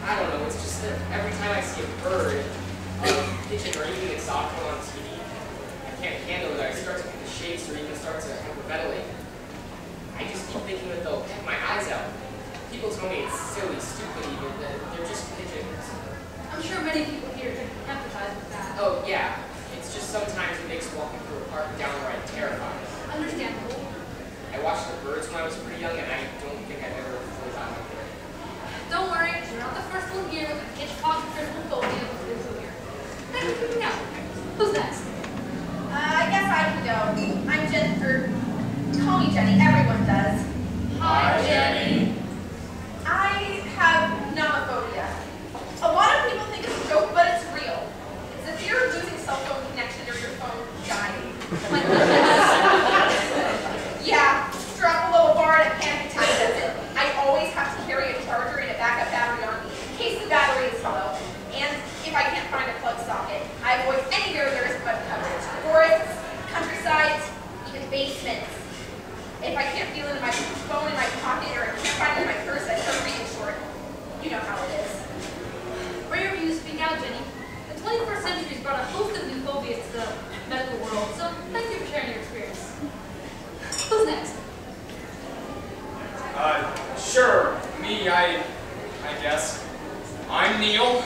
I don't know, it's just that every time I see a bird, pigeon, or anything exotic on TV, I can't handle it. I start to get the shakes or even start to hyperventilate. I just keep thinking that they'll peck my eyes out. People tell me it's silly, stupid even, that they're just pigeons. I'm sure many people here can empathize with that. Oh, yeah. It's just sometimes it makes walking through a park downright terrifying. Understandable. I watched the birds when I was pretty young, and I don't think I've ever fully gotten over it. Don't worry, you're not the first one here with a pitch-pop crystal phobia through here. Thanks for keeping out. Who's next? I guess I can go. I'm Jennifer. Call me Jenny. Everyone does. Hi, Jenny. I have nomophobia. A lot of people think it's a joke, but it's real. It's a fear of losing cell phone connection or your phone dying. Like, yeah, drop below a bar and a panic attack does it. I always have to carry a charger and a backup battery on me in case the battery is low. And if I can't find a plug socket, I avoid anywhere there is web coverage. Forests, countrysides, even basements. If I can't feel it in my phone in my pocket or I can't find it in my purse, I start reading short. You know how it is. Rare of you to speak out, Jenny. The 21st century has brought a host of new phobias to the medical world, so thank you for sharing your experience. Who's next? Sure. Me, I guess. I'm Neil.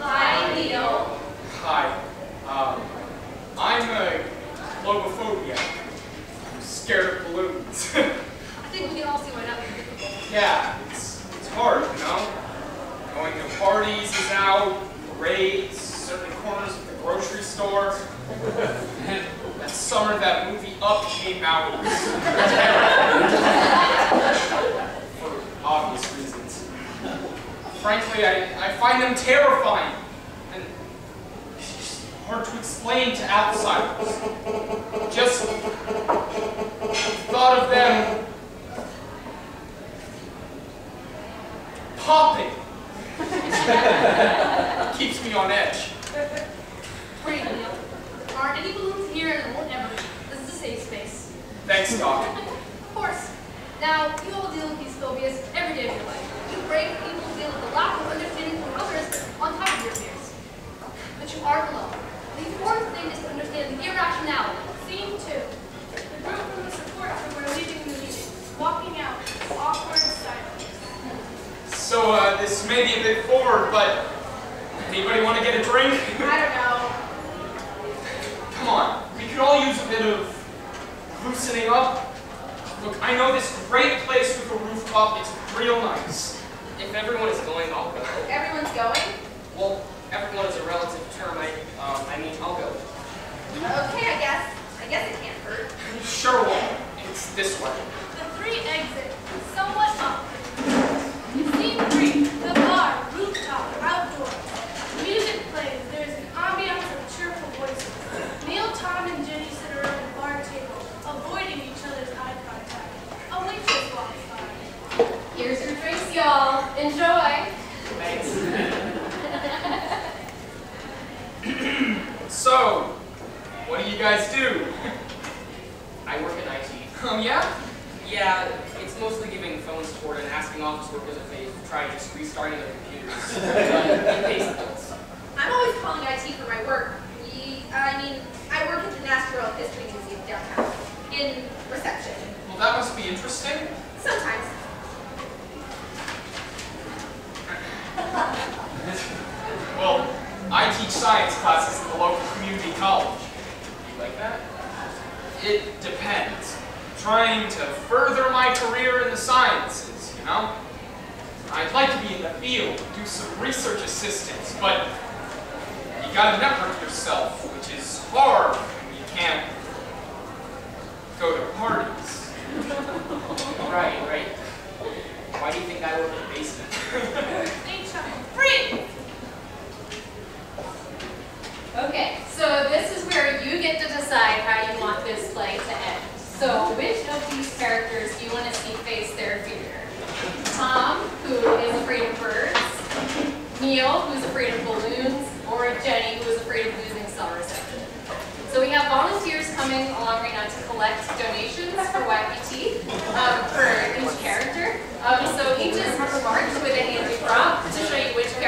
Hi, Neil. Hi. I'm a logophobia. I'm scared of balloons. I think we can all see why that would be difficult. Yeah, it's hard, you know? Going to parties is out, parades, certain corners of the grocery store. And that summer that movie Up came out. It was terrible. For obvious reasons. Frankly, I find them terrifying. And it's just hard to explain to outsiders. Just thought of them popping. Keeps me on edge. Great, Neil. There aren't any balloons here and there won't ever be. This is a safe space. Thanks, Doc. Of course. Now, you all deal with these phobias every day of your life. You brave people deal with the lack of understanding from others on top of your fears. But you aren't alone. The important thing is to understand the irrationality. Scene 2. The group from the support group are leaving the meeting, walking out, awkward and silent. So, this may be a bit forward, but anybody want to get a drink? I don't know. Come on, we could all use a bit of loosening up. Look, I know this great place with a rooftop. It's real nice. If everyone is going, I'll go. Everyone's going? Well, everyone is a relative term. I mean, I'll go. Okay, I guess. I guess it can't hurt. Sure won't. It's this way. The 3 exit, somewhat up. Scene 3, the bar, rooftop, outdoors. Music plays, there's an ambiance of cheerful voices. Neil, Tom, and Jenny sit around the bar table, avoiding each other's eye contact. A waitress walks by. Here's your drinks, y'all. Enjoy. Thanks. So, what do you guys do? I work in IT. Yeah? Yeah, it's mostly giving phone support and asking office workers if they've tried just restarting their computers. It pays the bills. I'm always calling IT for my work. I work at the Natural History Museum downtown, in reception. Well, that must be interesting. Sometimes. Well, I teach science classes at the local community college. You like that? It depends. Trying to further my career in the sciences, you know? I'd like to be in the field, do some research assistance, but you gotta network yourself, which is hard when you can't go to parties. Right. Why do you think I work in the basement? Free! Okay, so this is where you get to decide how you want this play to end. So which of these characters do you want to see face their fear? Tom, who is afraid of birds, Neil, who's afraid of balloons, or Jenny, who is afraid of losing cell reception. So we have volunteers coming along right now to collect donations for YPT for each character. So each is marked with a handy prompt to show you which character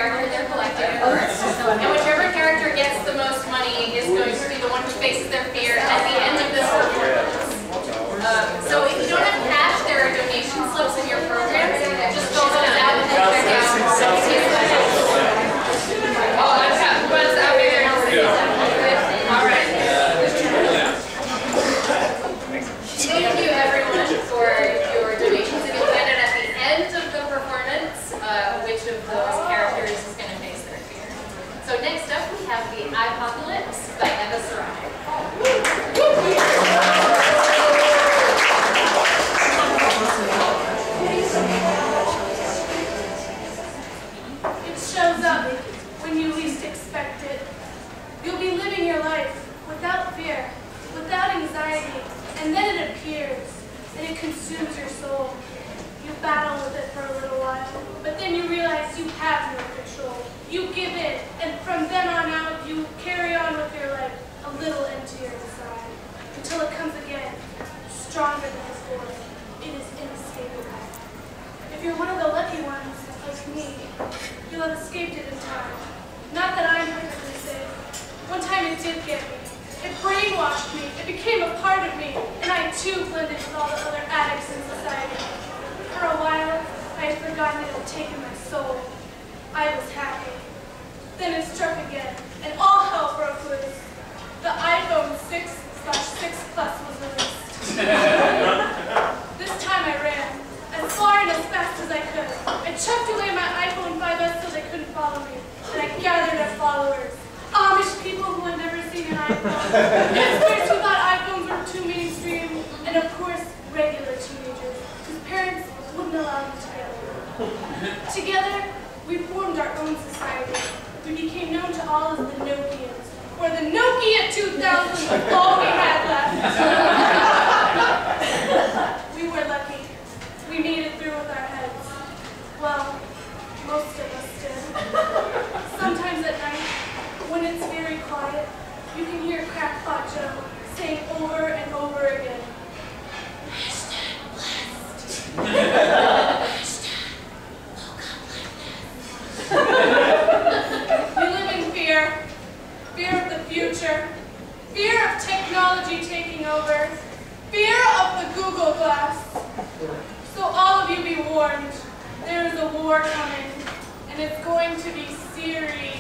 shows up when you least expect it. You'll be living your life without fear, without anxiety, and then it appears, and it consumes your soul. You battle with it for a little while, but then you realize you have no control. You give in, and from then on out, you carry on with your life a little into your side, until it comes again, stronger than before. It is inescapable. If you're one of the lucky ones, like me, you'll have escaped it in time. Not that I'm perfectly safe. One time it did get me. It brainwashed me. It became a part of me, and I too blended with all the other addicts in society. For a while, I had forgotten it had taken my soul. I was happy. Then it struck again, and all hell broke loose. The iPhone 6/6 Plus was released. This time I ran, as far and as fast as I could. I chucked away my iPhone 5S so they couldn't follow me, and I gathered up followers. Amish people who had never seen an iPhone, hipsters who thought iPhones were too mainstream, and of course, regular teenagers whose parents wouldn't allow them together. Together, we formed our own society. We became known to all as the Nokians, or the Nokia 2000 was all we had left. We were lucky. We made it through with our heads. Well, most of us did. Sometimes at night, when it's very quiet, you can hear Crackpot Joe saying over and over again, #blessed. We live in fear. Fear of the future. Fear of technology taking over. Fear of the Google Glass. So all of you be warned. There is a war coming, and it's going to be serious.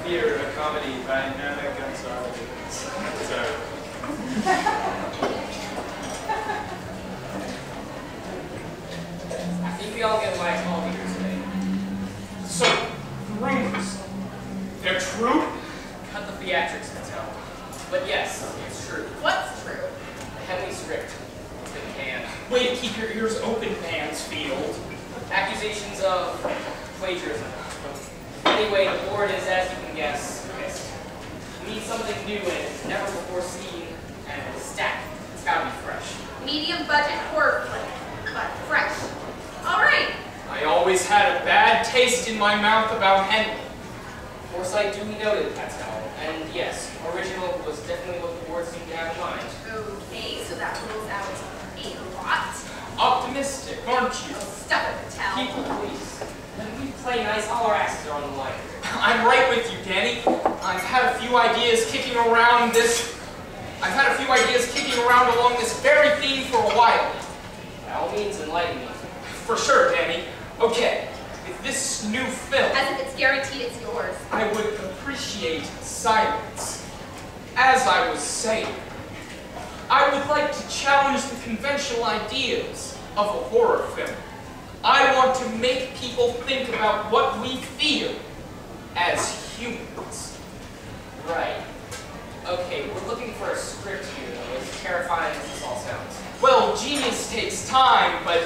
Theater, a comedy, dynamic, I'm sorry. Sorry. I think we all get why it's all here today. So, the rumors, they're true? Cut the theatrics, Mattel. But yes, it's true. What's true? The Henley script has been canned. Way to keep your ears open, Mansfield. Accusations of plagiarism. Anyway, the board is, as you can guess, pissed. We need something new and never before seen, and stacked. It's gotta be fresh. Medium budget horror flick, but fresh. All right. I always had a bad taste in my mouth about Henley. Foresight duly noted, Pascal. And yes, original was definitely what the board seemed to have in mind. Okay, so that rules out a lot. Optimistic, aren't you? Oh, stuff it, Patel. People, please. And we play nice, all our asses are on the line. I'm right with you, Danny. I've had a few ideas kicking around along this very theme for a while. By all means, enlighten me. For sure, Danny. Okay, with this new film, As if it's guaranteed it's yours. I would appreciate silence. As I was saying, I would like to challenge the conventional ideas of a horror film. I want to make people think about what we feel as humans. Right. Okay, we're looking for a script here, though, as terrifying as this all sounds. Well, genius takes time, but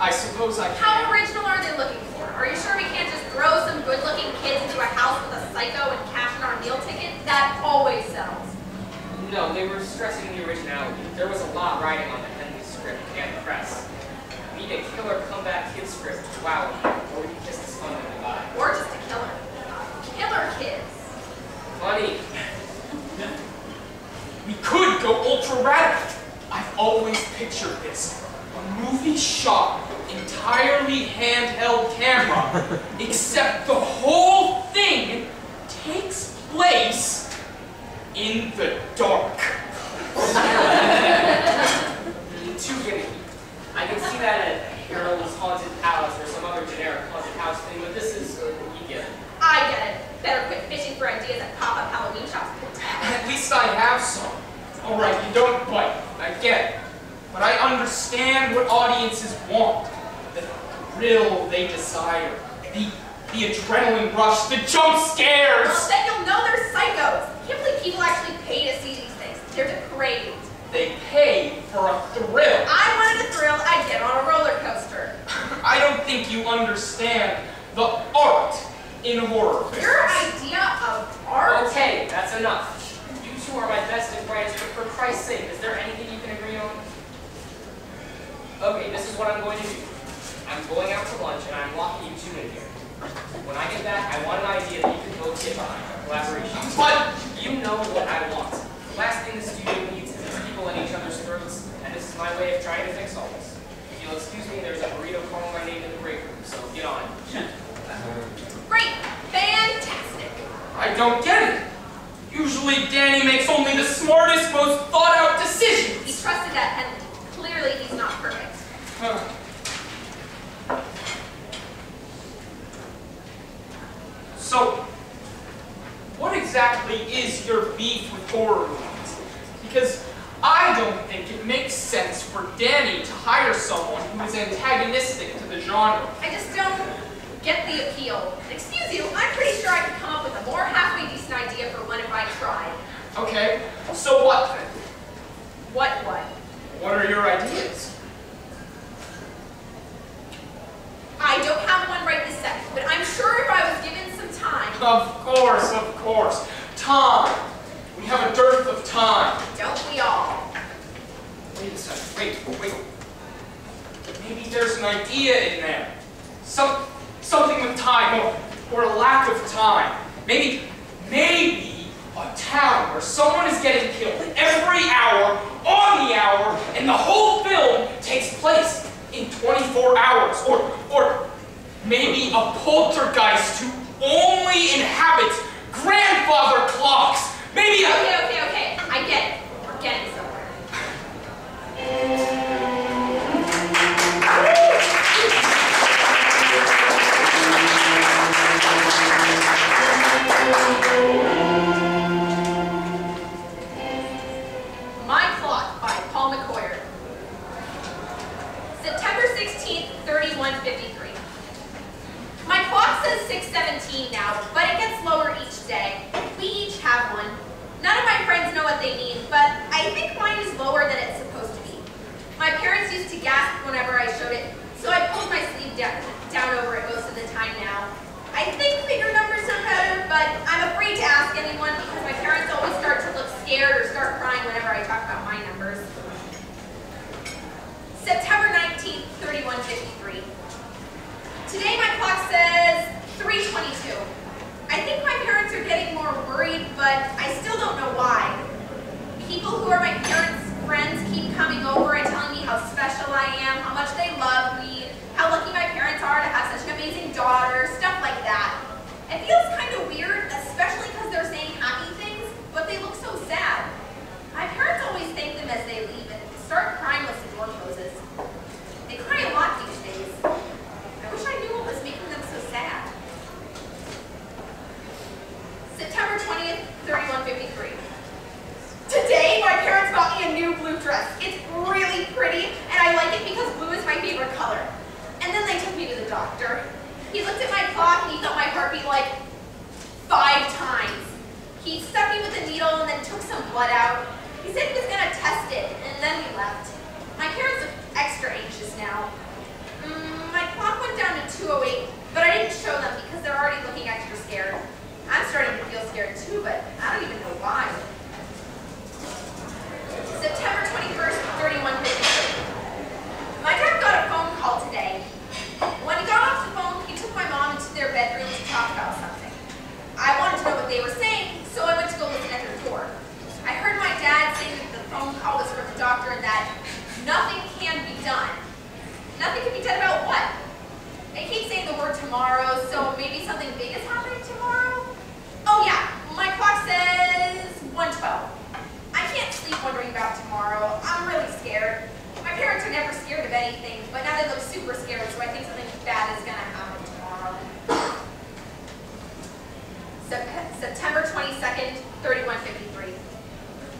I suppose I can. How original are they looking for? Are you sure we can't just throw some good-looking kids into a house with a psycho and cash in our meal ticket? That always sells. No, they were stressing the originality. There was a lot riding on the Henley script and the press. We need a killer comeback kid script to wow them, or we can kiss this fun in the eye. Or just a killer. Killer kids. Funny. We could go ultra radical. I've always pictured this. A movie shot entirely handheld camera, except the whole thing takes place in the dark. Too gimmicky. I can see that at Harold's Haunted Palace or some other generic haunted house thing, but this is, you get it. I get it. Better quit fishing for ideas at pop-up Halloween shops. At least I have some. All right, you don't bite. I get it. But I understand what audiences want. The thrill they desire. The The adrenaline rush, the jump scares! Well, then you'll know they're psychos. I can't believe people actually pay to see these things. They're depraved. They pay for a thrill. I wanted a thrill, I'd get on a roller coaster. I don't think you understand the art in horror films. Your idea of art? Okay, that's enough. You two are my best of friends, but for Christ's sake, is there anything you can agree on? Okay, this is what I'm going to do. I'm going out to lunch and I'm locking you two in here. When I get back, I want an idea that you can both get behind, a collaboration. But you know what I want. The last thing the studio needs is people in each other's throats, and this is my way of trying to fix all this. If you'll excuse me, there's a burrito calling my name in the break room, so get on it. Great. Fantastic. I don't get it. Usually Danny makes only the smartest, most thought-out decisions. He trusted that Henley. Clearly he's not perfect. So, what exactly is your beef with horror movies? Because I don't think it makes sense for Danny to hire someone who is antagonistic to the genre. I just don't get the appeal. Excuse you, I'm pretty sure I could come up with a more halfway decent idea for one if I tried. Okay, so what then? What? What are your ideas? I don't have one right this second, but I'm sure if I was given some time. Of course. Time. We have a dearth of time. Don't we all? Wait a second. Wait. Maybe there's an idea in there. Something with time, or a lack of time. Maybe a town where someone is getting killed every hour, on the hour, and the whole film takes place in 24 hours. Or maybe a poltergeist who only inhabits grandfather clocks. Maybe a... Okay. I get it. We're getting somewhere. My Clock by Paul McCoy. September 16th, 3153. My clock says 6:17 now, but it gets lower each day. We each have one. None of my friends know what they mean, but I think mine is lower than it's supposed to be. My parents used to gasp whenever I showed it, so I pulled my sleeve down over it most of the time now. I think bigger numbers are better, but I'm afraid to ask anyone because my parents always start to look scared or start crying whenever I talk about my numbers. September 19th, 3153. Today my clock says 3:22. I think my parents are getting more worried, but I still don't know why. People who are my parents' friends keep coming over and telling me how special I am, how much they love me, how lucky my parents are to have such an amazing daughter, stuff like that. It feels kind of weird, especially because they're saying happy things, but they look so sad. My parents always thank them as they leave and start crying once the door closes. They cry a lot these days. I wish I knew what was making them so sad. September 20th, 3153. Today, my parents got me a new blue dress. It's really pretty, and I like it because blue is my favorite color. And then they took me to the doctor. He looked at my clock and he felt my heartbeat like 5 times. He stuck me with a needle and then took some blood out. He said he was going to test it, and then we left. My parents look extra anxious now. My clock went down to 2:08, but I didn't show them because they're already looking extra scared. I'm starting to feel scared too, but I don't even know why. September 21st, 3153. My dad got a phone call today. When he got off the phone, he took my mom into their bedroom to talk about something. I wanted to know what they were saying, so I went to go listen at their door. I heard my dad say that the phone call was from the doctor and that nothing can be done. Nothing can be done about what? They keep saying the word tomorrow, so maybe something big is happening tomorrow? Oh yeah, my clock says 1:12. I can't sleep wondering about tomorrow. I'm really scared. My parents are never scared of anything, but now they look super scared, so I think something bad is gonna happen tomorrow. September 22nd, 3153.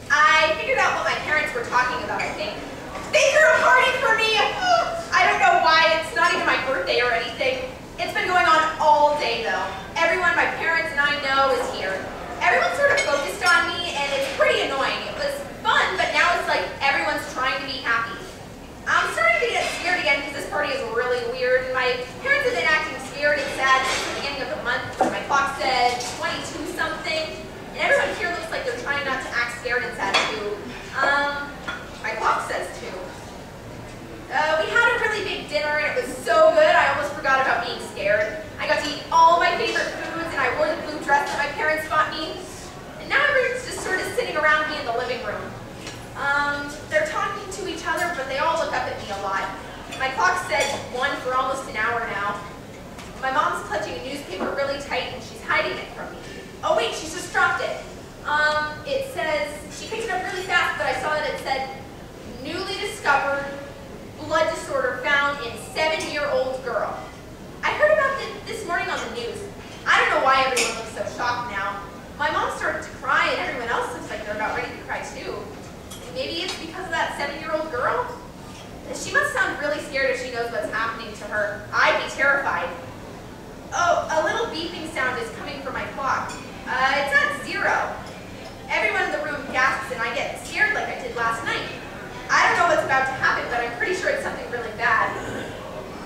I figured out what my parents were talking about, I think. They threw a party for me! I don't know why, it's not even my birthday or anything. It's been going on all day though. Everyone my parents and I know is here. Everyone's sort of focused on me and it's pretty annoying. It was fun, but now it's like everyone's trying to be happy. I'm starting to get scared again because this party is really weird. My parents have been acting scared and sad since the beginning of the month when my clock said 22 something. And everyone here looks like they're trying not to act scared and sad too. My clock says 2. We had a really big dinner and it was so good I almost forgot about being scared. I got to eat all my favorite foods and I wore the blue dress that my parents bought me. And now everyone's just sort of sitting around me in the living room. They're talking to each other, but they all look up at me a lot. My clock said 1 for almost an hour now. My mom's clutching a newspaper really tight and she's hiding it from me. Oh wait, she's just dropped it. It says, she picked it up really fast, but I saw that it said, newly discovered blood disorder found in 7-year-old girl. I heard about it this morning on the news. I don't know why everyone looks so shocked now. My mom started to cry and everyone else looks like they're about ready to cry too. Maybe it's because of that 7-year-old girl? She must sound really scared if she knows what's happening to her. I'd be terrified. Oh, a little beeping sound is coming from my clock. It's at 0. Everyone in the room gasps and I get scared like I did last night. I don't know what's about to happen, but I'm pretty sure it's something really bad.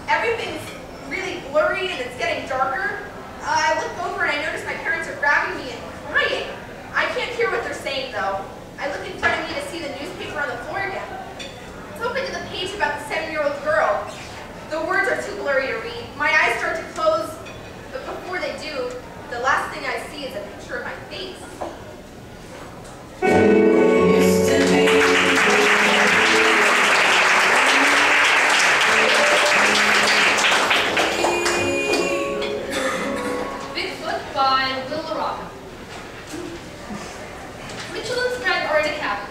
Everything's really blurry and it's getting darker. I look over and I notice my parents are grabbing me and crying. I can't hear what they're saying though. I look in front of me to see the newspaper on the floor again. It's open to the page about the 7-year-old girl. The words are too blurry to read. My eyes start to close, but before they do, the last thing I see is a picture of my face. Bigfoot by Will Rock. Mitchell and Fred are in a cabin.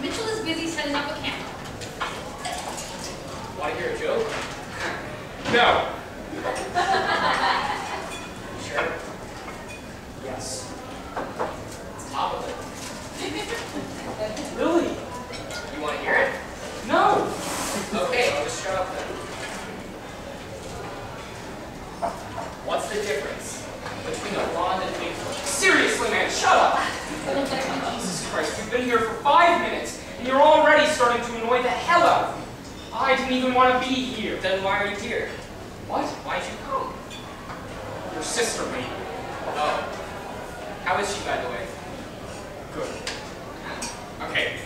Mitchell is busy setting up a camp. Want to hear a joke? No. Sure. Yes. It's top of it. Really? You want to hear it? No. Okay, I'll just shut up then. What's the difference between a blonde and Bigfoot? Seriously, man, shut up. Jesus Christ, we've been here for 5 minutes, and you're already starting to annoy the hell out of me. I didn't even want to be here. Then why are you here? What? Why'd you come? Your sister, maybe. Oh. How is she, by the way? Good. Okay,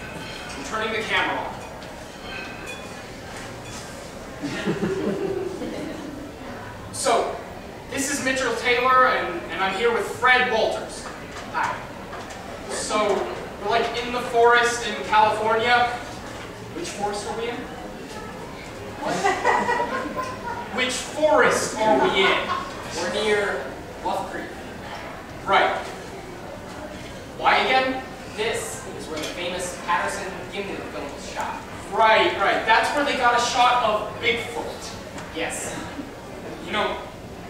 I'm turning the camera on. So, this is Mitchell Taylor, and I'm here with Fred Walters. Hi. So, we're like in the forest in California. Which forest are we in? What? Which forest are we in? We're near Bluff Creek. Right. Why again? This is where the famous Patterson Gimlin film was shot. Right. That's where they got a shot of Bigfoot. Yes. You know,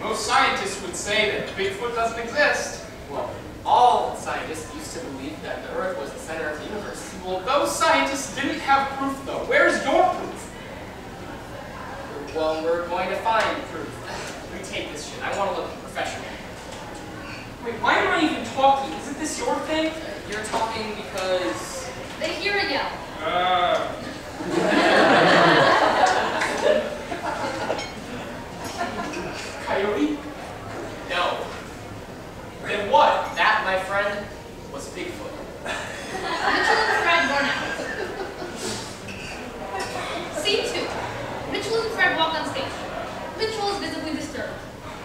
most scientists would say that Bigfoot doesn't exist. Well, all scientists used to believe that the Earth was the center of the universe. Well, those scientists didn't have proof, though. Where's your proof? Well, we're going to find proof. Retake this shit. I want to look professional. Wait, why am I even talking? Isn't this your thing? You're talking because... They hear a yell. Coyote? No. Then what? That, my friend, was Bigfoot. Mitchell and Fred run out. Scene 2. Mitchell and Fred walk on stage. Mitchell is visibly disturbed.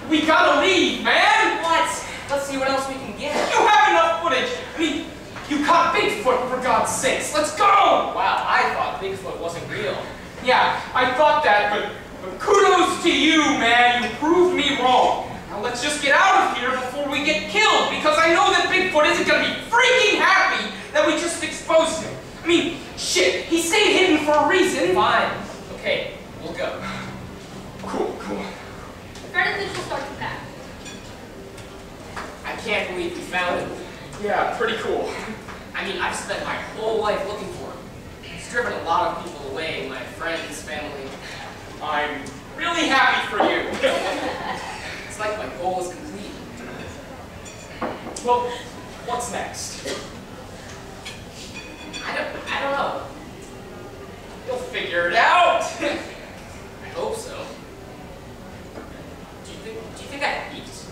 We gotta leave, man! What? Let's see what else we can get. You have enough footage! I mean, you caught Bigfoot, for God's sakes! Let's go! Wow, I thought Bigfoot wasn't real. Yeah, I thought that, but kudos to you, man. You proved me wrong. Now let's just get out of here before we get killed, because I know that Bigfoot isn't gonna be freaking happy that we just exposed him. I mean, shit, he stayed hidden for a reason. Fine. Okay, we'll go. Cool. Fred and Mitchell start to pack. I can't believe we found him. Yeah, pretty cool. I mean, I've spent my whole life looking for him. He's driven a lot of people away, my friends, family. I'm really happy for you. It's like my goal is complete. Well, what's next? I don't know. You'll figure it out! I hope so. Do you think I peaked?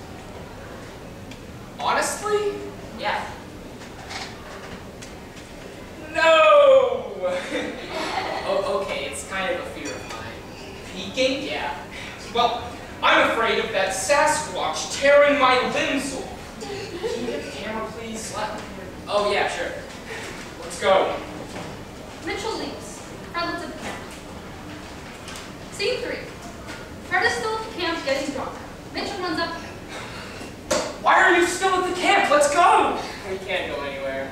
Honestly? Yeah. No! Oh, okay, it's kind of a fear of mine. Peeking? Yeah. Well, I'm afraid of that Sasquatch tearing my limbs off. Can you get the camera, please? What? Oh, yeah, sure. Let's go. Mitchell leaves. Fred looks at the camp. Scene 3. Fred is still at the camp getting drunk. Mitchell runs up to him. Why are you still at the camp? Let's go! We can't go anywhere.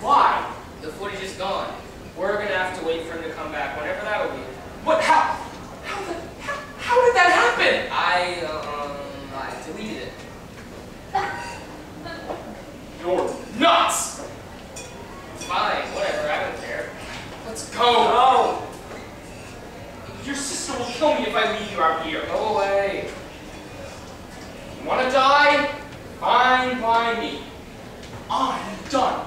Why? The footage is gone. We're gonna have to wait for him to come back, whenever that'll be. What? How did that happen? I deleted it. You're nuts! It's fine, whatever, I don't care. Let's go. No! Your sister will kill me if I leave you out here. Go away. You wanna die? Fine by me. I'm done.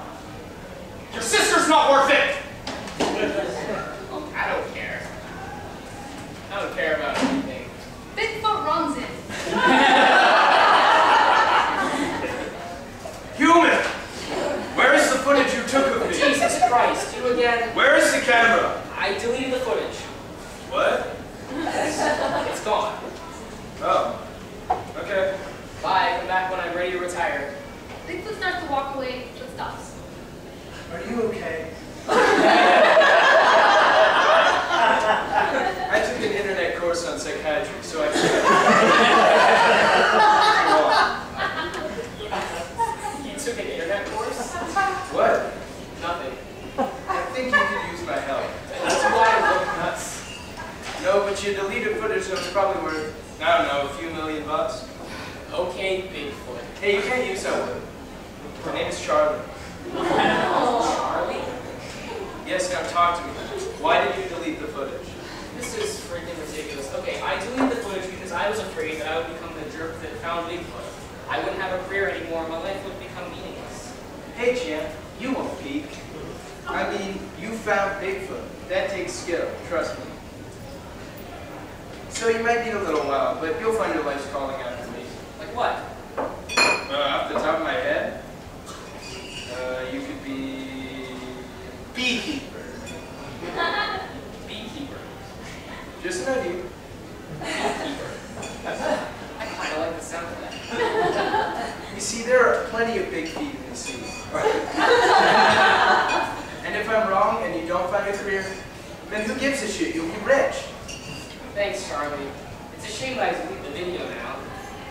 Your sister's not worth it! I don't care. I don't care about anything. Bigfoot runs in. Human! Where is the footage you took of me? Jesus Christ, you again. Where is the camera? I deleted the footage. What? It's gone. Oh. Okay. Bye, come back when I'm ready to retire. Bigfoot starts to walk away, but stops. Are you okay? I took an internet course on psychiatry, so I You took an internet course? What? Nothing. I think you could use my help. That's why I look nuts. No, but you deleted footage that was probably worth, I don't know, a few $1 million. Okay, Bigfoot. Hey, you can't use that word. Her name is Charlie. Charlie? Yes, now talk to me. Why did you delete the footage? This is freaking ridiculous. Okay, I deleted the footage because I was afraid that I would become the jerk that found Bigfoot. I wouldn't have a career anymore, my life would become meaningless. Hey, champ, you won't peek. I mean, you found Bigfoot. That takes skill, trust me. So you might need a little while, but you'll find your life's calling after me. Like what? Off the top of my head, you could be beekeeper. Beekeeper. Just an idea. Beekeeper. I kind of like the sound of that. You see, there are plenty of big feet in the sea. And if I'm wrong and you don't find a career, then who gives a shit? You'll be rich. Thanks, Charlie. It's a shame that I deleted the video now.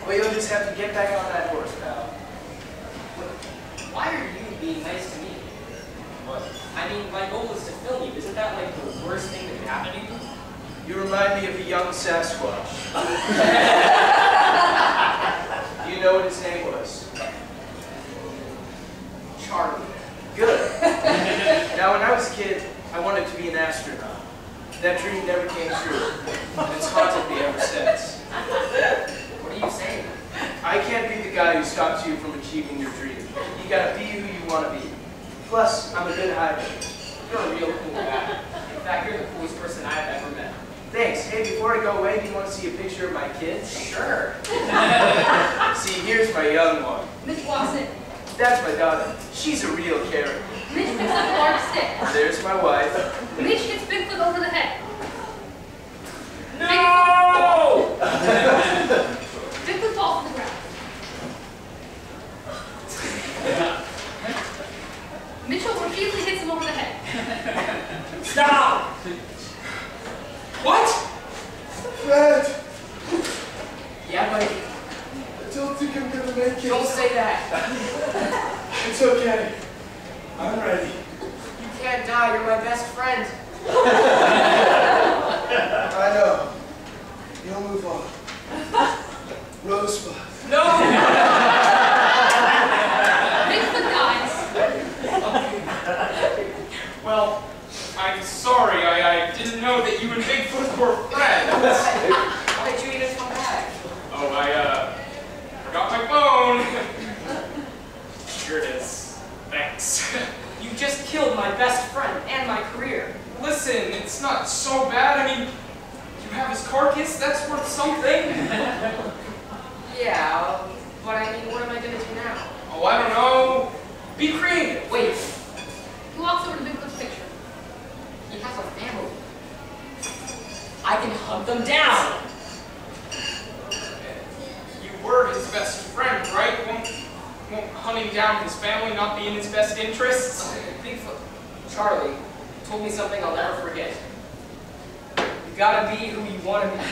Well, you'll just have to get back on that horse, pal. Why are you being nice to me? What? I mean, my goal is to film you. Isn't that like the worst thing that could happen to you? You remind me of a young Sasquatch. Do you know what his name was? Charlie. Good. Now, when I was a kid, I wanted to be an astronaut. That dream never came true, and it's haunted me ever since. What are you saying? I can't be the guy who stops you from achieving your dream. You gotta be who you want to be. Plus, I'm a good hider. You're a real cool guy. In fact, you're the coolest person I've ever met. Thanks. Hey, before I go away, do you want to see a picture of my kids? Sure. See, here's my young one. Mitch walks in. That's my daughter. She's a real character. Mitch picks up a large stick. There's my wife. Mitch hits Bigfoot over the head. No! Bigfoot falls to the ground. Mitchell repeatedly hits him over the head. Stop! What? Fred, Yeah, buddy. I don't think I'm gonna make it. Don't say that. It's okay. I'm ready. You can't die. You're my best friend. I know. You'll move on. Rosebud. No! Bigfoot dies. Well, I'm sorry. I didn't know that you and Bigfoot were friends. Why did you even come back? Oh, listen, it's not so bad. I mean, you have his carcass, that's worth something. Yeah, but I mean, what am I gonna do now? Oh, I don't know. Be creative. Wait, He walks over to Bigfoot's picture. he has a family. I can hunt them down. You were his best friend, right? Won't hunting down his family not be in his best interests? Bigfoot, Charlie, told me something I'll never forget. You gotta be who you wanna be.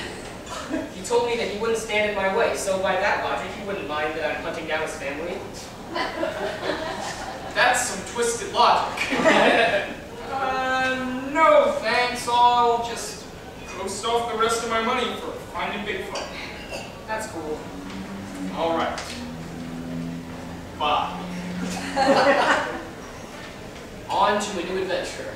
He told me that he wouldn't stand in my way, so by that logic, he wouldn't mind that I'm hunting down his family. That's some twisted logic. No thanks, I'll just coast off the rest of my money for finding Bigfoot. That's cool. All right. Bye. On to a new adventure.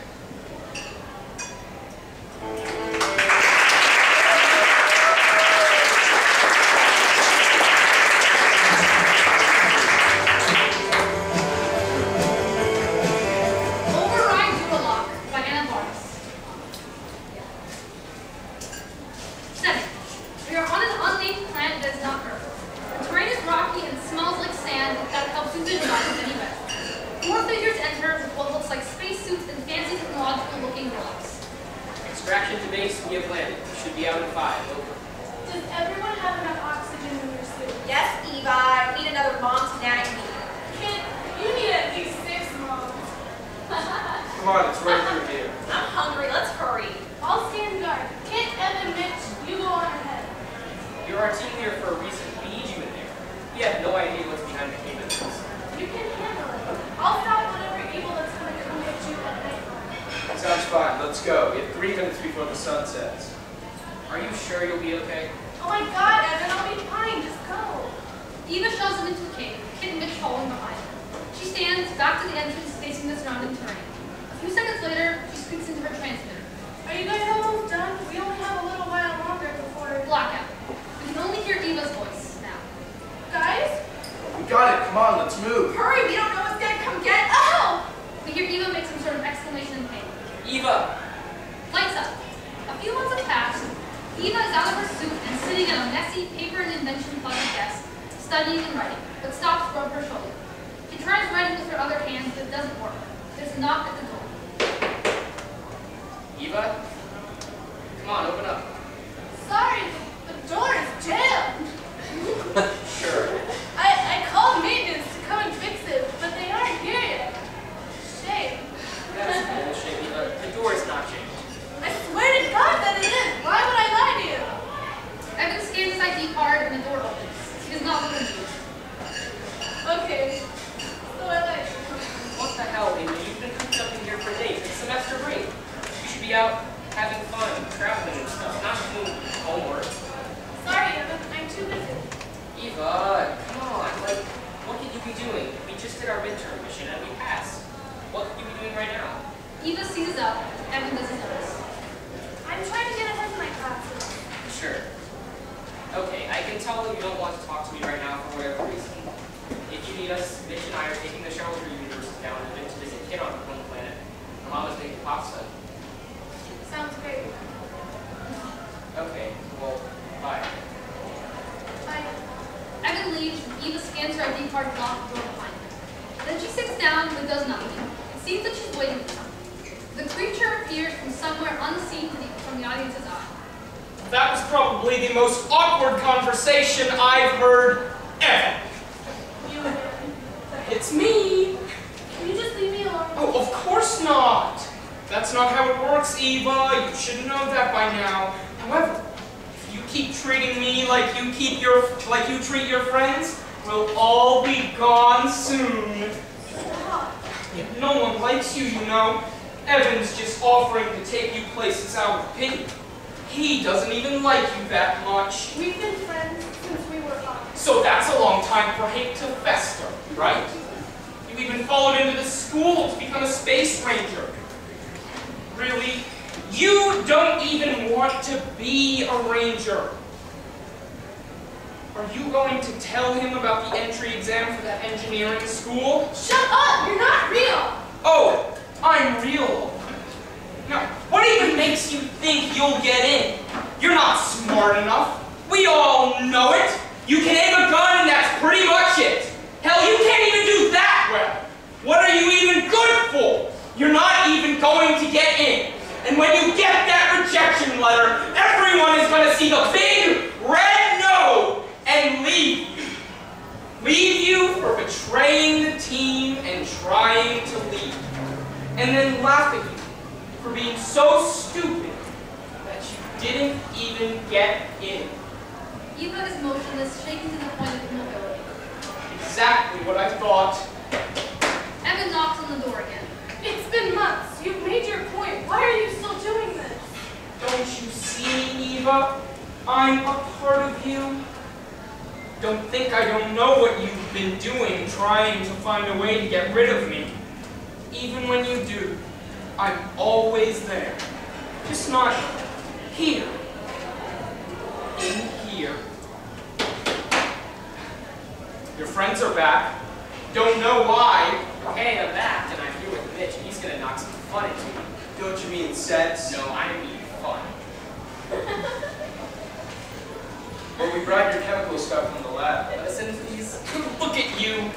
Extraction to base, we have landed. Should be out in 5. Over. Does everyone have enough oxygen in their suit? Yes, Eva. We need another mom to nag me. Kid, you need at least 6 moms. Come on, it's right through here. I'm hungry. Let's hurry. I'll stand guard. Kit, Evan, Mitch, you go on ahead. You're our team leader for a reason. We need you in there. We have no idea what's behind the cave entrance. You can handle it. I'll stop whatever evil that's going to come at you at night. Sounds fine, let's go. We have 3 minutes before the sun sets. Are you sure you'll be okay? Oh my god, Evan, I'll be fine. Just go. Eva shoves them into the cave, Kit and Mitch following behind. She stands back to the entrance facing the surrounding terrain. A few seconds later, she speaks into her transmitter. Are you guys almost done? We only have a little while longer before... Blackout. We can only hear Eva's voice now. Guys? We got it, come on, let's move. Hurry. We don't know what's going to come get us. Oh! We hear Eva make some sort of exclamation in pain. Eva! Lights up. A few months have passed. Eva is out of her suit and sitting at a messy paper and invention cluttered desk, studying and writing, but stops to rub her shoulder. She tries writing with her other hand, but it doesn't work. There's a knock at the door. Eva? Come on, open up. Sorry, the door is jammed. Sure. I called maintenance to come and fix it, but they aren't here yet. Shame. That's bullshit, Eva. The door is not jammed. I swear to God that it is. Why would I lie to you? Evan scans his ID card and the door opens. He does not look at you. Okay. So I lied. What the hell, Eva? You've been cooped up in here for days. It's semester break. You should be out having fun, traveling and stuff, not doing homework. Sorry, Evan. I'm too busy. Eva, come on. Like, what could you be doing? We just did our midterm mission and we passed. What could you be doing right now? Eva seizes up. Evan doesn't notice. I'm trying to get ahead of my classes. Sure. Okay, I can tell that you don't want to talk to me right now for whatever reason. If you need us, Mitch and I are taking the shuttle through universes down to visit Kid on her home planet. Her mom is making pasta. Sounds great. Okay, well, bye. Bye. Evan leaves and Eva scans her ID card and locks the door behind her. Then she sits down but does nothing. It seems that she's waiting for something. The creature appears from somewhere unseen from the audience's eye. That was probably the most awkward conversation I've heard ever. You again. It's me. Can you just leave me alone? Oh, of course not. That's not how it works, Eva. You should know that by now. However, if you keep treating me like you treat your friends, we'll all be gone soon. Stop. If no one likes you, you know. Evan's just offering to take you places out of pity. He doesn't even like you that much. We've been friends since we were 5. So that's a long time for hate to fester, right? You even followed into the school to become a space ranger. Really? You don't even want to be a ranger. Are you going to tell him about the entry exam for that engineering school? Shut up! You're not real! Oh, I'm real. Now, what are you makes you think you'll get in? You're not smart enough. We all know it. You can aim a gun and that's pretty much it. Hell, you can't even do that well. What are you even good for? You're not even going to get in. And when you get that rejection letter, everyone is going to see the big red no and leave you. Leave you for betraying the team and trying to leave. And then laugh at you for being so stupid that you didn't even get in. Eva is motionless, shaking to the point of immobility. Exactly what I thought. Evan knocks on the door again. It's been months. You've made your point. Why are you still doing this? Don't you see, Eva? I'm a part of you. Don't think I don't know what you've been doing, trying to find a way to get rid of me. Even when you do, I'm always there. Just not here. In here. Your friends are back. Don't know why. Hey, I'm back, and I'm here with Mitch, and he's gonna knock some fun into me. Don't you mean sense? No, I mean fun. Well, we brought your chemical stuff from the lab. Listen, please. Look at you.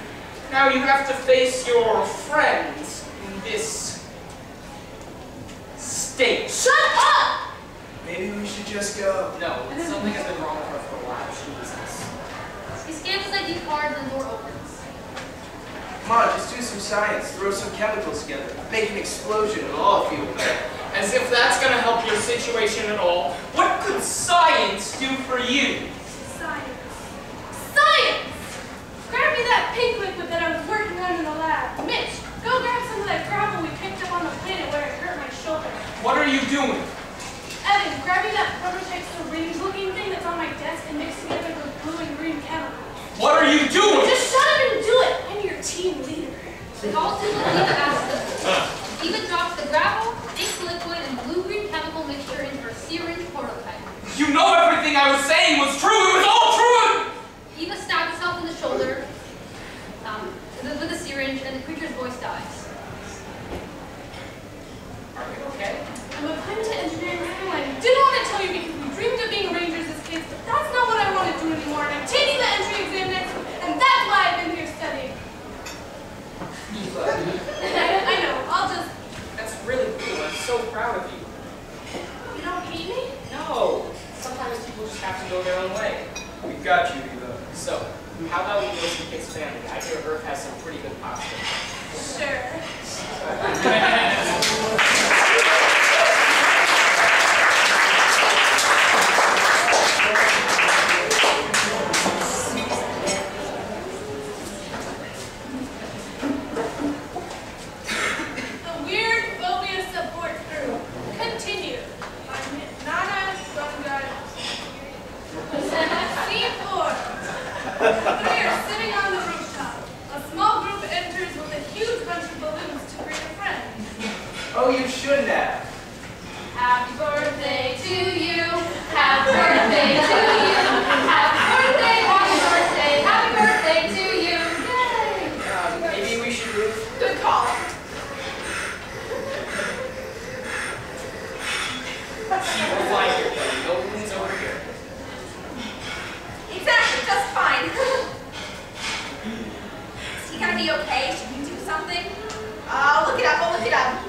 Now you have to face your friends in this state. Shut up! Maybe we should just go. No, something has been wrong with her for a while. Jesus. He scans his ID card and the door opens. Come on, just do some science. Throw some chemicals together. Make an explosion. It'll all feel better. As if that's going to help your situation at all. What could science do for you? Science. Science! Grab me that pink liquid that I was working on in the lab. Mitch, go grab some of that gravel we picked up on the planet where it hurt my shoulder. What are you doing? Evan, grab me that prototype syringe-looking thing that's on my desk and mix together those blue and green chemicals. What are you doing? Just shut up and do it! I'm your team leader. They all do what Eva asks them. Eva drops the gravel, ink liquid, and blue-green chemical mixture into her syringe prototype. You know everything I was saying was true. It was all true. Eva stabs herself in the shoulder with a syringe, and the creature's voice dies. Are you okay? I'm applying to engineering school. I didn't want to tell you because we dreamed of being rangers as kids, but that's not what I want to do anymore. And I'm taking the entry exam next week, and that's why I've been here studying. I know. I'll just... That's really cool. I'm so proud of you. You don't hate me? No. Sometimes people just have to go their own way. We got you, Eva. So, how about we go see Kid's family? I hear Earth has some pretty good pasta. Sure. Oh, you shouldn't have. Happy birthday to you. Happy birthday to you. Happy birthday, happy birthday, happy birthday to you. Yay! Maybe we should move. Good call. We're fine here, buddy. No one's over here. Exactly, just fine. Is he gonna be okay? Should we do something? I'll look it up, I'll look it up.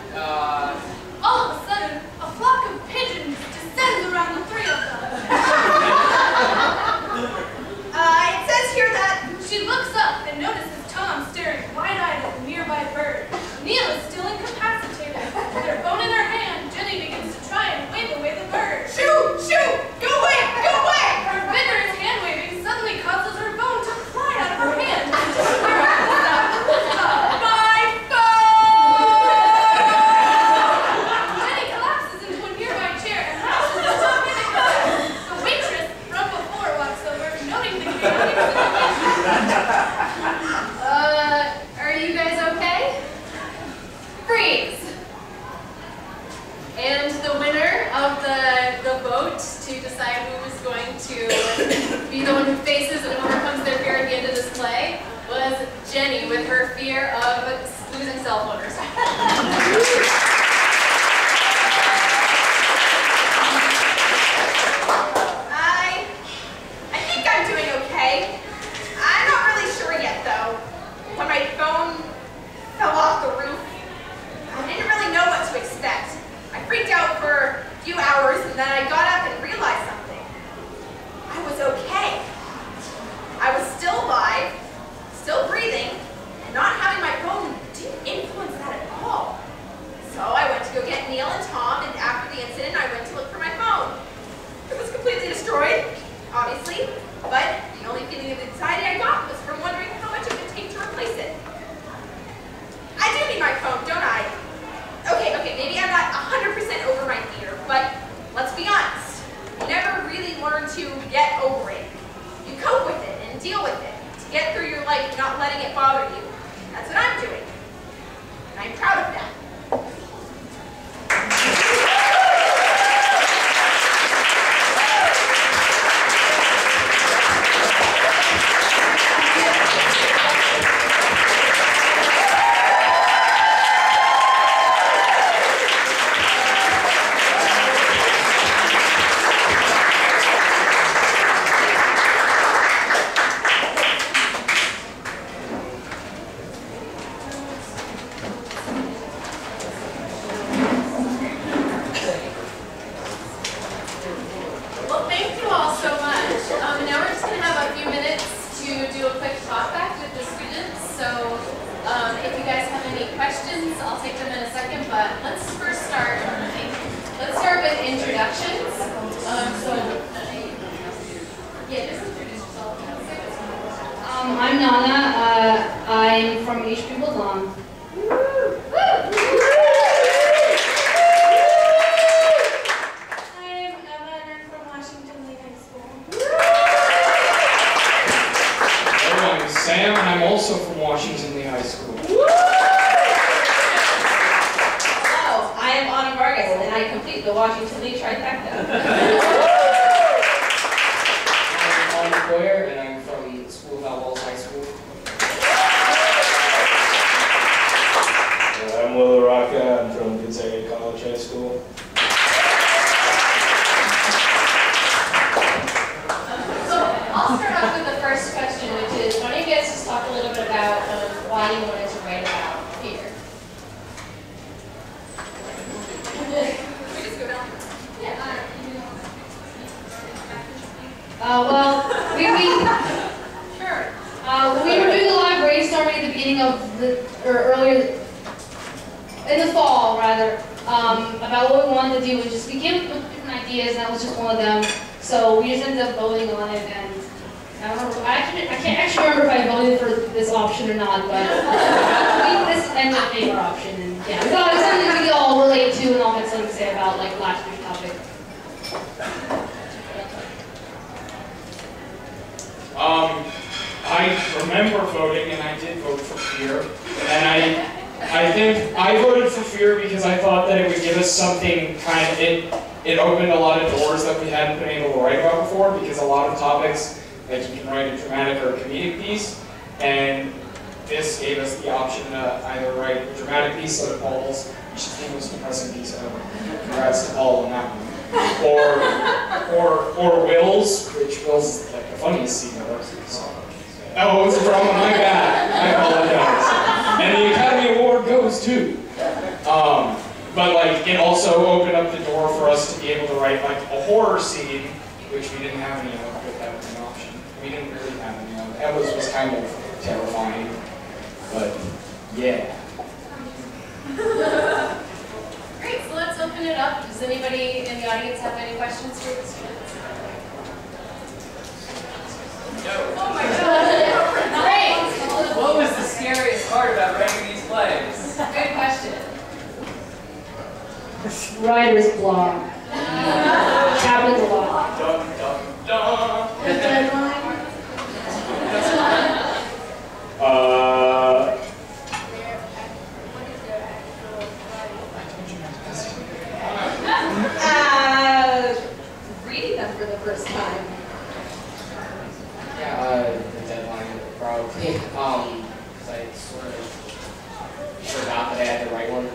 All of a sudden, a flock of pigeons descends around the three of them. It says here that... She looks up and notices Tom staring wide-eyed at the nearby bird. Neil is still incapacitated. With her phone in her hand, Jenny begins to try and wave away the bird. Shoot! Shoot! Go away! Go away! Her vigorous hand-waving suddenly causes her phone to fly out of her hand. My phone! Jenny collapses into a nearby chair and rushes into a panic. The waitress from before walks over, noting the chaotic situation. Are you guys okay? Freeze! And the winner of the vote to decide who is going to be the one who faces and overcomes their fear at the end of this play was Jenny with her fear of losing cell phone or something. So if you guys have any questions, I'll take them in a second, but let's first start. Let's start with introductions. Yeah, just introduce yourself. I'm Nana. I'm from HP Woodlawn. I'm Emma and I'm from Washington Lee High School. Hello, I'm Sam and I'm also from Washington Lee High School. Hello, I am Anna Vargas and I complete the Washington Lee trifecta. I'm Paul Boyer, and I'm from School of Alballs High School. I'm Will Araka. I'm from Gonzaga College High School. So I'll start off with the first question, which is, why don't you guys just talk a little bit about why you wanted to write about fear? We just go down. Well, we were doing a lot of brainstorming at the beginning of earlier, in the fall rather, about what we wanted to do, and just we came up with different ideas, and that was just one of them. So we just ended up voting on it, and I don't remember, I can't actually remember if I voted for this option or not, but this ended up being our option, and yeah, we thought it was something we could all relate to and all had something to say about, like last week's topic. I remember voting, and I did vote for fear. And I think I voted for fear because I thought that it would give us something it opened a lot of doors that we hadn't been able to write about before, because a lot of topics, like you can write a dramatic or a comedic piece, and this gave us the option to either write a dramatic piece like Paul's, which is the most depressing piece ever. Congrats to Paul on that one. Or Will's, which Will's like the funniest scene ever. So. Oh, it was a drama, my bad. I apologize. And the Academy Award goes too. But like, it also opened up the door for us to be able to write like a horror scene, which we didn't have any of, but that was an option. We didn't really have any of. Emma's was kind of terrifying, but yeah. Great, so let's open it up. Does anybody in the audience have any questions for the students? No. Oh my god. Great. What was the scariest part about writing these plays? Good question. Writer's block. Happens a lot. Dun, dun, dun. The deadline. Reading them for the first time. Yeah, the deadline, probably. Because I sort of forgot that I had to write one.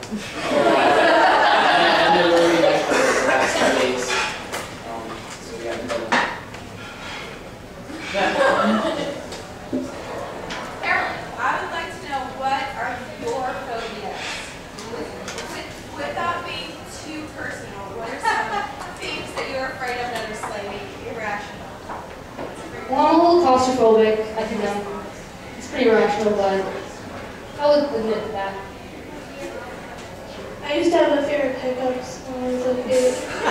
And then we were like for the last 2 days. So we got to go. Carolyn, I would like to know, what are your phobias? Without being too personal, what are some things that you're afraid of that are slightly irrational? Well, I'm a little claustrophobic. I think it's pretty irrational, but I would admit to that. I used to have a fear of hiccups when I was a kid. I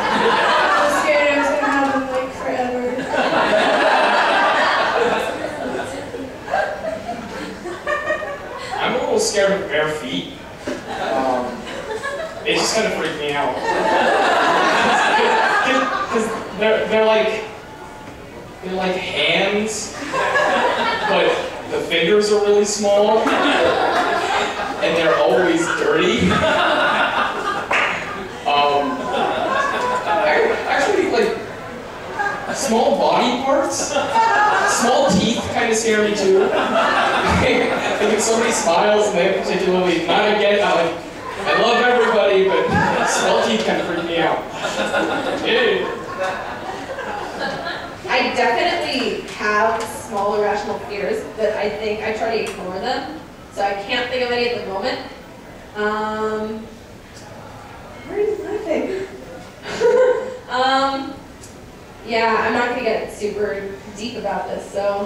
was scared I was going to have them like forever. I'm a little scared of bare feet. It just kind of freaked me out. Because they're like hands, but the fingers are really small, and they're always dirty. Actually, like small body parts, small teeth kind of scare me too. Like if somebody smiles and they particularly, not again, I love everybody, but small teeth kind of freak me out. Yeah. I definitely have small irrational fears, but I think I try to ignore them. So I can't think of any at the moment. Where is laughing? Yeah, I'm not gonna get super deep about this, so.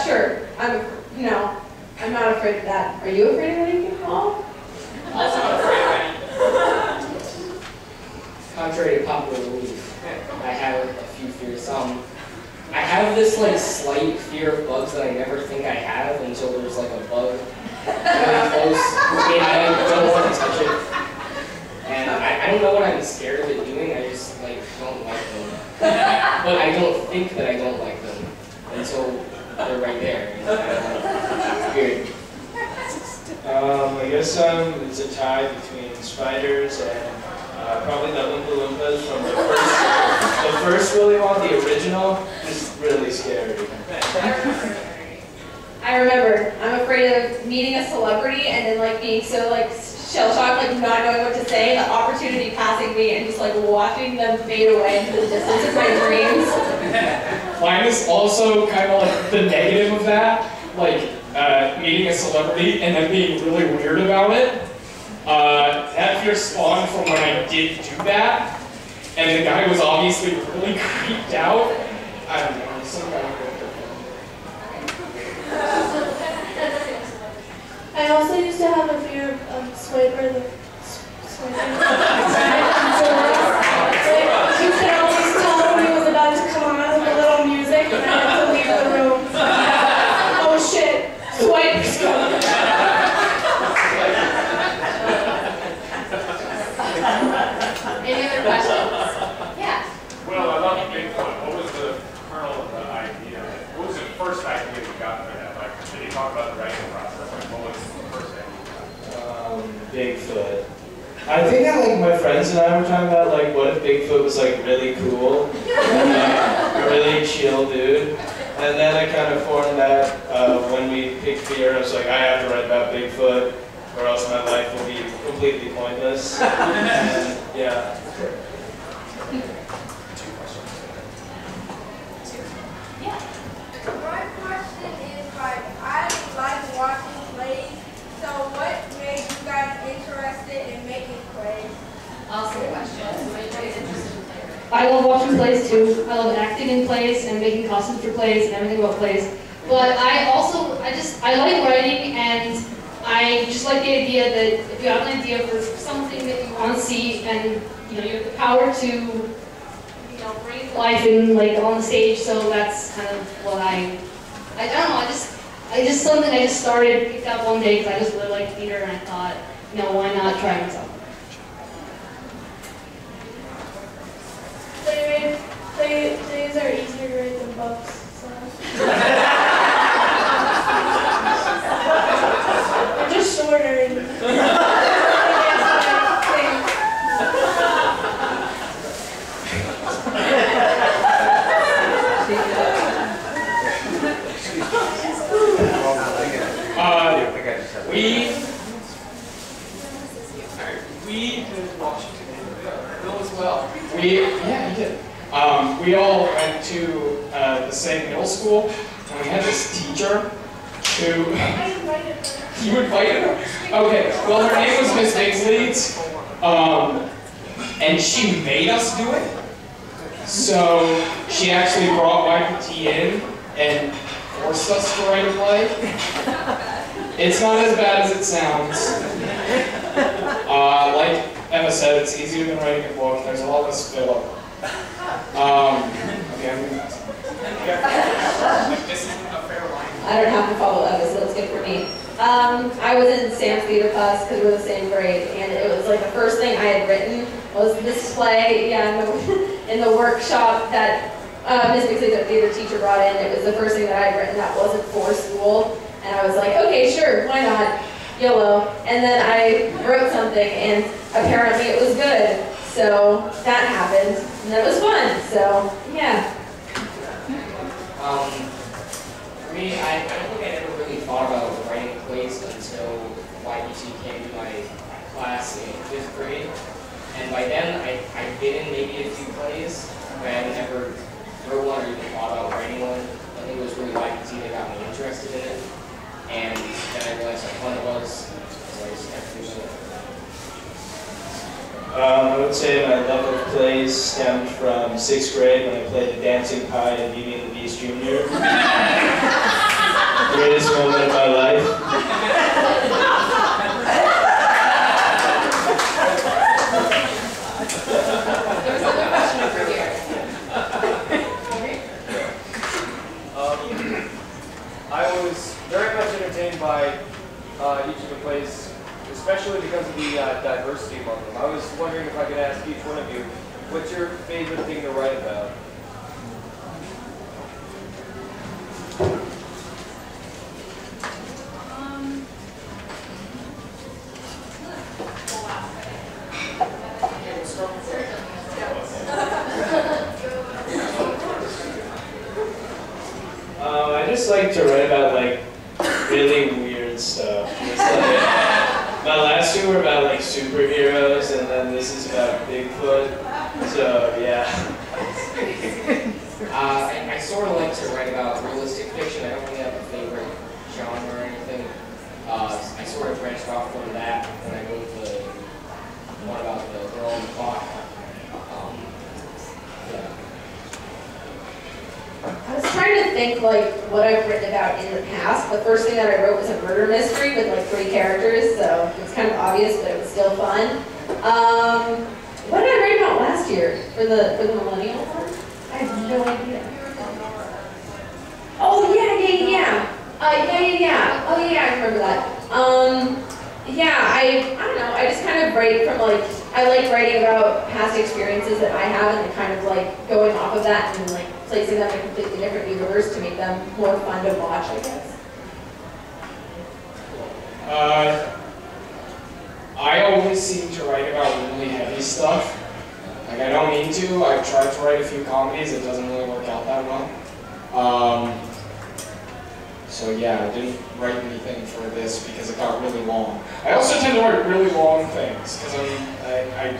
Sure. I'm not afraid of that. Are you afraid of anything, Paul? Also not afraid of any. Contrary to popular belief, I have a few fears. I have this like slight fear of bugs that I never think I have until there's like a bug really close. I mean, I don't want to touch it, and I don't know what I'm scared of it doing. I just like don't like them, but I don't think that I don't like them until they're right there. It's weird. I guess it's a tie between spiders and probably the Oompa Loompas from the first Willy Wonka, the original, is really scary. I remember. I'm afraid of meeting a celebrity and then like being so like shell-shocked, like not knowing what to say, the opportunity passing me and just like watching them fade away into the distance of my dreams. Mine is also kind of like the negative of that, like meeting a celebrity and then being really weird about it. That fear spawned from when I did do that, and the guy was obviously really creeped out. I don't know, some guy I also used to have a fear of swiping. You could always tell when he was about to come on with a little music and I had to leave the room. Oh shit, swipe's coming. Any other questions? Yeah. Well, I love Bigfoot. What was the kernel of the idea? What was the first idea you got for that? Like, did you talk about the writing process? Like, what was the first idea you got? Bigfoot. I think that like my friends and I were talking about like what if Bigfoot was like really cool and like a really chill dude. And then I kind of formed that when we picked fear. I was like, I have to write about Bigfoot or else my life will be completely pointless. And yeah. My question is like, I like watching plays, so what made you guys interested in making plays? Awesome question. What made you interested in plays? I love watching plays too. I love acting in plays and making costumes for plays and everything about plays. But I like writing, and I just like the idea that if you have an idea for something that you want to see, and you have the power to bring life in like on the stage. So that's kind of what I don't know. I just something I just started, picked up one day because I just really like theater, and I thought, why not try myself? Plays are easier to write than books, so. They're just shorter. We did Washington. Bill as well. Yeah, he did. We all went to the same middle school, and we had this teacher who... You invited her? Okay, well her name was Miss Biggsleeds, and she made us do it. So she actually brought YPT in and forced us to write a play. It's not as bad as it sounds. Like Emma said, it's easier than writing a book. There's a lot less filler. Okay, I'm gonna This isn't a fair line. I don't have to follow Emma, so that's good for me. I was in Sam's theater class because we were the same grade, and it was like the first thing I had written was this play. Yeah, in the workshop that Miss Bixley's theater teacher brought in. It was the first thing that I had written that wasn't for school, and I was like, okay, sure, why not? YOLO. And then I wrote something, and apparently it was good. So that happened, and that was fun. So yeah. For me, I don't think I ever really thought about writing plays until YPT came to my class in 5th grade. And by then, I'd been in maybe a few plays, but I had never wrote one or even thought about writing one. I think it was really YPT that got me interested in it. And then I realized how fun it was, so I just kept doing it. I would say my love of plays stemmed from 6th grade when I played the Dancing Pie in Beauty and the Beast Jr. greatest moment of my life. There's another question over here. I was very much entertained by each of the plays, especially because of the diversity among them. I was wondering if I could ask each one of you, what's your favorite thing to write about? I just like to write about like really weird stuff. Just, like, my last two were about like superheroes, and then this is about Bigfoot. So yeah. I sort of like to write about realistic fiction. I don't really have a favorite genre or anything. I sort of branched off from that when I wrote the one about the girl on the clock. Yeah. I was trying to think like what I've written about in the past. The first thing that I wrote was a murder mystery with like 3 characters, so it's kind of obvious, but it was still fun. What did I write about last year for the millennial one? I have no idea. Oh yeah. Oh yeah, I remember that. Yeah, I don't know. I just kind of write from like, I like writing about past experiences that I have and kind of like going off of that and like placing them in a completely different universe to make them more fun to watch, I guess. I always seem to write about really heavy stuff. Like, I don't mean to. I've tried to write a few comedies. It doesn't really work out that well. So yeah, I didn't write anything for this because it got really long. I also tend to write really long things because I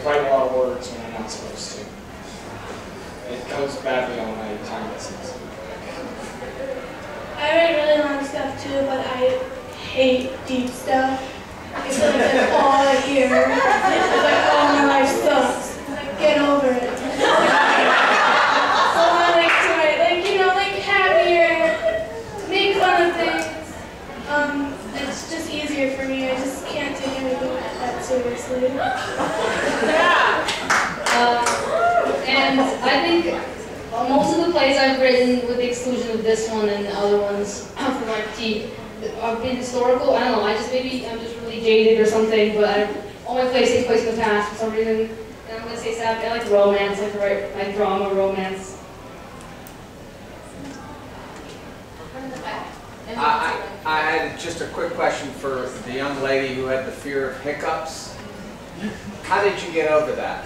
write a lot of words when I'm not supposed to. It goes badly on my time lessons. I write really long stuff too, but I hate deep stuff. It's like that's all I hear. It's like, oh, my life sucks. Like, get over it. So I like to write, like, you know, like happier, make fun of things. It's just easier for me. I just can't take anything that seriously. And I think most of the plays I've written, with the exclusion of this one and the other ones for my critique, have been historical. I don't know, I'm just really jaded or something, but all my plays take place in the past for some reason. And I'm going to say sad, I like romance, I like to write like drama, romance. I had just a quick question for the young lady who had the fear of hiccups. How did you get over that?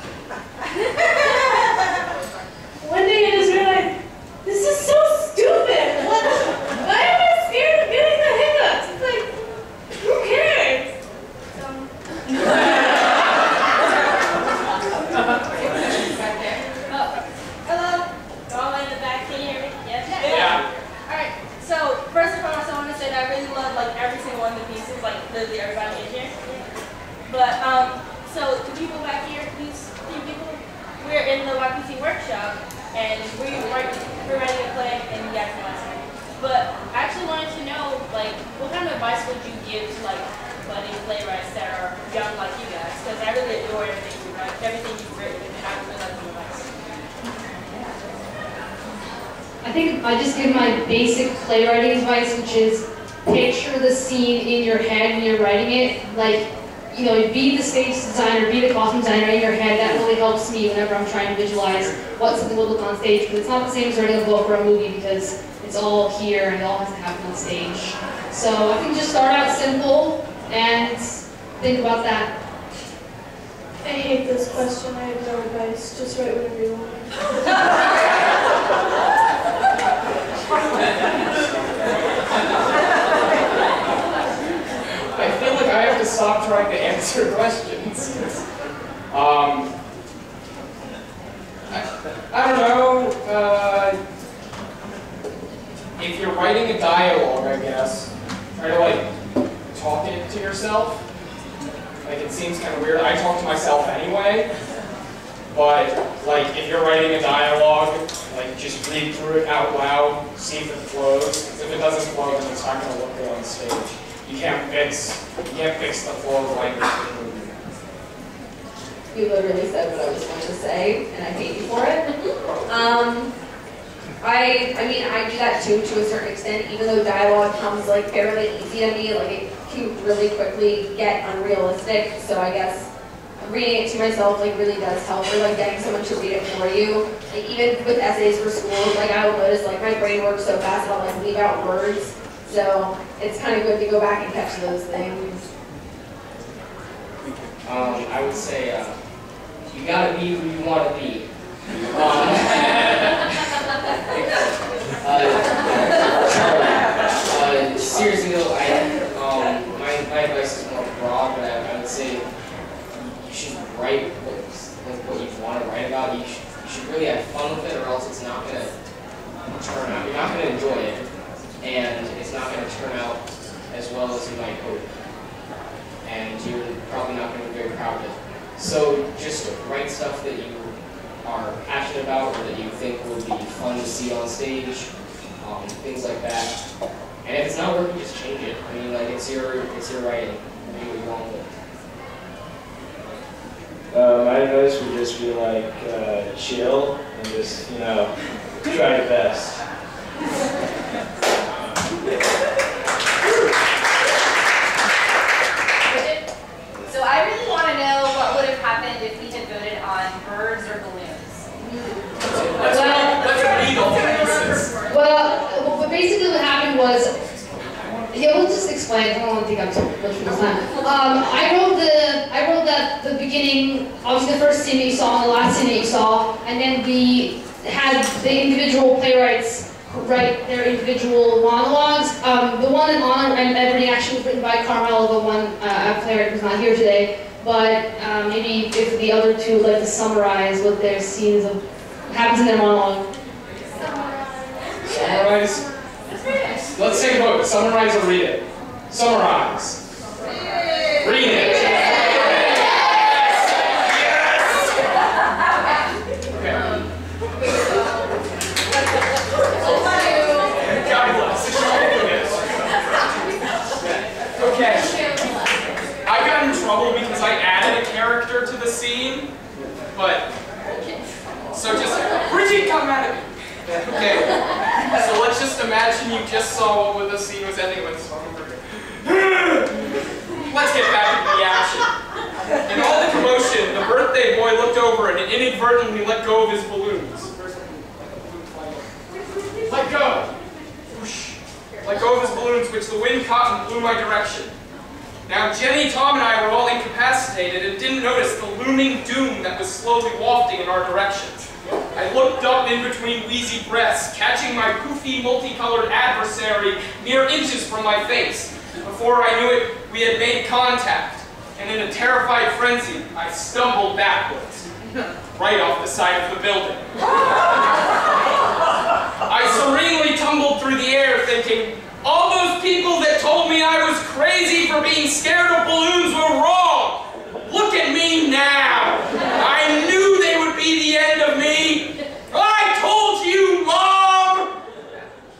One day I just realized, this is so stupid. Why am I scared of getting the hiccups? It's like, who cares? Hello? All in the back, can you hear me? Yes? Yeah. Alright, so first and foremost, I want to say that I really love like every single one of the pieces, like literally everybody in here. But, so the people back here, these few people, we're in the YPC workshop, and we're writing a play, and you guys know us. But I actually wanted to know, like, what kind of advice would you give to, like, budding playwrights that are young like you guys? Because I really adore everything you write, everything you've written, and I would really like some advice. I think I just give my basic playwriting advice, which is picture the scene in your head when you're writing it. Like, you know, be the stage designer, be the costume designer in your head. That really helps me whenever I'm trying to visualize what something will look on stage. Because it's not the same as writing a book or a movie because it's all here and it all has to happen on stage. So I think just start out simple and think about that. I hate this question. I have no advice. Just write whatever you want. I feel like I have to stop trying to answer questions. I don't know. If you're writing a dialogue, I guess, try to like talk it to yourself. Like it seems kind of weird. I talk to myself anyway. but like if you're writing a dialogue, like just read through it out loud, see if it flows. Because if it doesn't flow, then it's not going to look good on stage. You can't fix the flow of language in the movie. You literally said what I was going to say, and I hate you for it. I mean, I do that too, to a certain extent, even though dialogue comes like fairly easy to me, like it can really quickly get unrealistic, so I guess reading it to myself like really does help, or like getting someone to read it for you. Like even with essays for school, like I will notice like my brain works so fast that I'll like leave out words, so it's kind of good to go back and catch those things. I would say you gotta be who you want to be. Seriously though, my advice is more broad, but I would say you should write what you want to write about. You should really have fun with it, or else it's not going to turn out. You're not going to enjoy it, and it's not going to turn out as well as you might hope. And you're probably not going to be very proud of it. So just write stuff that you are passionate about, or that you think would be fun to see on stage, things like that. And if it's not working, just change it. I mean, like it's your writing. Do what you want with it. My advice would just be like chill and just, you know, try your best. So I really want to know what would have happened if we had voted on birds or balloons. Well, basically what happened was, yeah, we'll just explain. I don't want to take up too much of this time. I wrote that the beginning, obviously the first scene that you saw and the last scene that you saw, and then we had the individual playwrights write their individual monologues. The one in Honor and Ebony actually was written by Carmel, the one playwright who's not here today. But maybe if the other two would like to summarize what their scenes of happens in their monologue. Summarize? Let's take a vote. Summarize or read it? Summarize. Read it. Okay. I got in trouble because I added a character to the scene, but so just Bridget, come at me. Okay. So let's just imagine you just saw what the scene was ending with. Let's get back into the action. In all the commotion, the birthday boy looked over and inadvertently let go of his balloons. Let go. Whoosh. Let go of his balloons, which the wind caught and blew my direction. Now, Jenny, Tom, and I were all incapacitated and didn't notice the looming doom that was slowly wafting in our direction. I looked up in between wheezy breaths, catching my poofy, multicolored adversary mere inches from my face. Before I knew it, we had made contact, and in a terrified frenzy, I stumbled backwards, right off the side of the building. I serenely tumbled through the air, thinking, all those people that told me I was crazy for being scared of balloons were wrong. Look at me now. I knew they would be the end of me. I told you, Mom!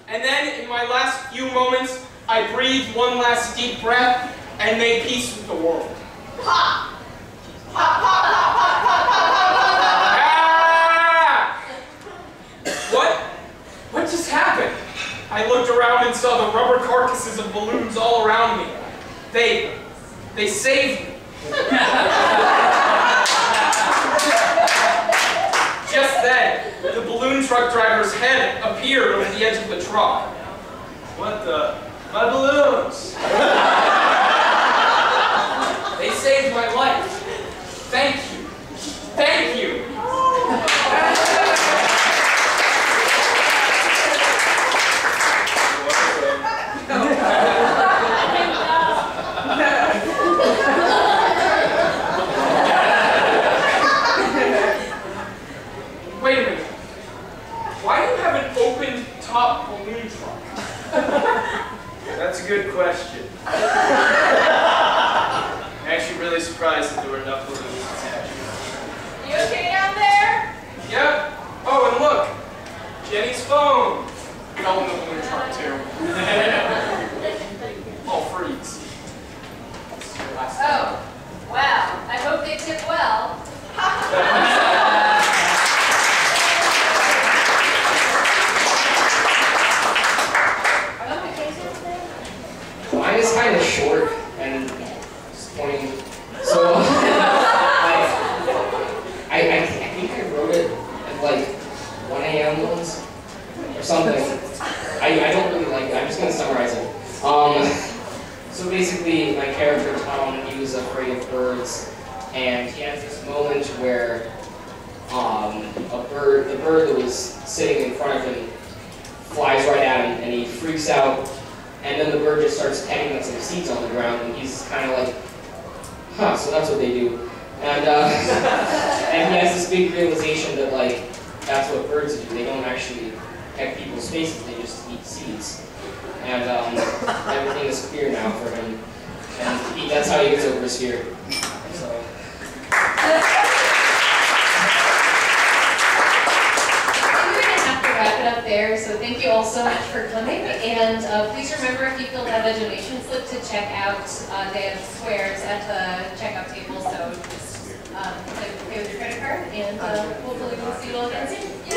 And then, in my last few moments, I breathed one last deep breath and made peace with the world. Pop! Pop, pop, pop, pop, pop, pop, pop, Ah! What just happened? I looked around and saw the rubber carcasses of balloons all around me. They saved me. Just then, the balloon truck driver's head appeared over the edge of the truck. What the? My balloons! They saved my life. Thank you. Thank you. Wait a minute. Why do you have an open top balloon truck? That's a good question. I'm actually really surprised that there were enough balloons attached. You okay down there? Yep. Oh, and look, Jenny's phone fell in the balloon truck too. All freaks. This is your last Oh, wow. I hope they tip well. Mine is kind of short and disappointing. So I think I wrote it at like 1 a.m. once or something. I don't really like it. I'm just gonna summarize it. So basically, my character Tom, he was afraid of birds, and he has this moment where the bird that was sitting in front of him flies right at him, and he freaks out. And then the bird just starts pecking at some seeds on the ground, and he's kind of like, huh, so that's what they do. And, and he has this big realization that, like, that's what birds do. They don't actually peck people's faces, they just eat seeds. And everything is clear now for him. And that's how he gets over his fear. So. Wrap it up there. So thank you all so much for coming. And please remember, if you filled out a donation slip, to check out, they have squares at the checkout table. So just pay with your credit card, and hopefully we'll see you all again soon.